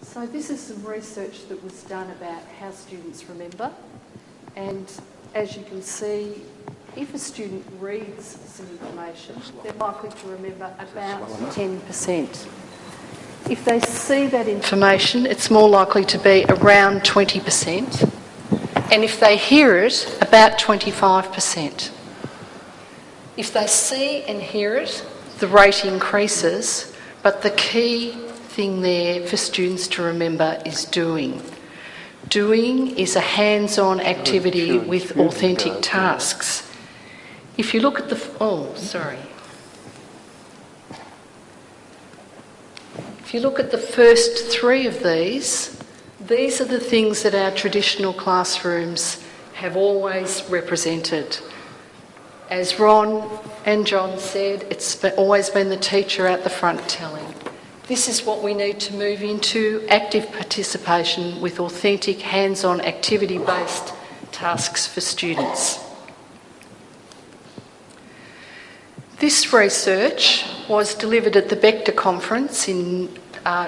So this is some research that was done about how students remember, and as you can see, if a student reads some information, they're likely to remember about 10%. If they see that information, it's more likely to be around 20%, and if they hear it, about 25%. If they see and hear it, the rate increases, but the key thing there for students to remember is doing. Doing is a hands-on activity with authentic tasks. If you look at the... If you look at the first three of these are the things that our traditional classrooms have always represented. As Ron and John said, it's always been the teacher out the front telling. This is what we need to move into: active participation with authentic, hands-on, activity-based tasks for students. This research was delivered at the Bector Conference in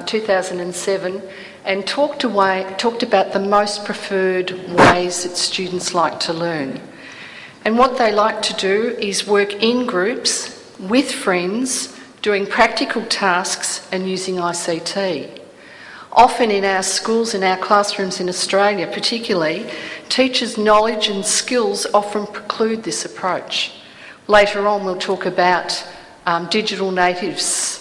2007 and talked about the most preferred ways that students like to learn. And what they like to do is work in groups with friends, doing practical tasks and using ICT. Often in our schools, in our classrooms in Australia particularly, teachers' knowledge and skills often preclude this approach. Later on we'll talk about digital natives.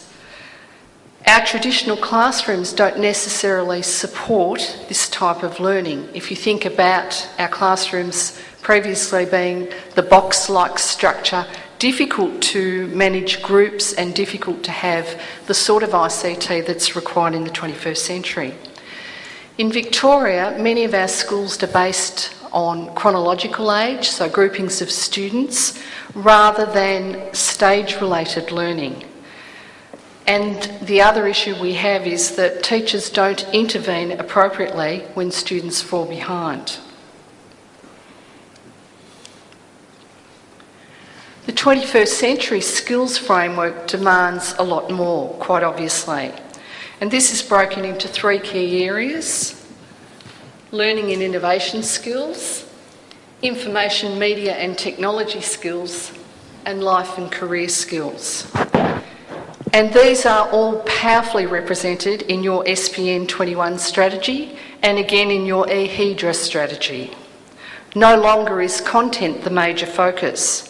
Our traditional classrooms don't necessarily support this type of learning. If you think about our classrooms previously being the box-like structure, difficult to manage groups and difficult to have the sort of ICT that's required in the 21st century. In Victoria, many of our schools are based on chronological age, so groupings of students, rather than stage-related learning. And the other issue we have is that teachers don't intervene appropriately when students fall behind. The 21st century skills framework demands a lot more, quite obviously. And this is broken into three key areas: learning and innovation skills, information, media and technology skills, and life and career skills. And these are all powerfully represented in your SPN 21 strategy and again in your e-Hijrah strategy. No longer is content the major focus.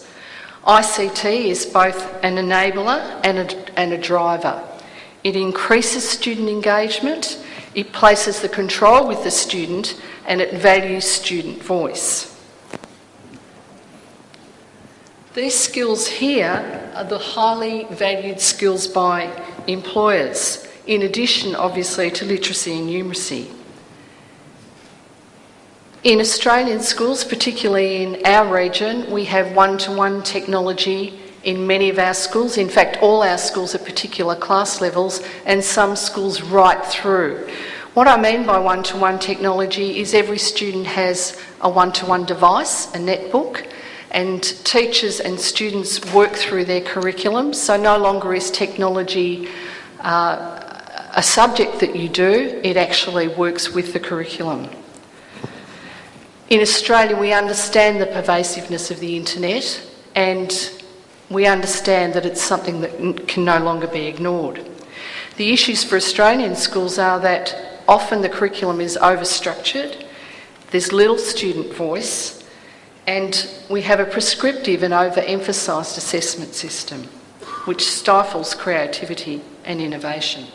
ICT is both an enabler and a driver. It increases student engagement, it places the control with the student, and it values student voice. These skills here are the highly valued skills by employers, in addition, obviously, to literacy and numeracy. In Australian schools, particularly in our region, we have one-to-one technology in many of our schools. In fact, all our schools at particular class levels, and some schools right through. What I mean by one-to-one technology is every student has a one-to-one device, a netbook, and teachers and students work through their curriculum. So no longer is technology a subject that you do, it actually works with the curriculum. In Australia, we understand the pervasiveness of the internet, and we understand that it's something that can no longer be ignored. The issues for Australian schools are that often the curriculum is overstructured, there's little student voice, and we have a prescriptive and overemphasised assessment system, which stifles creativity and innovation.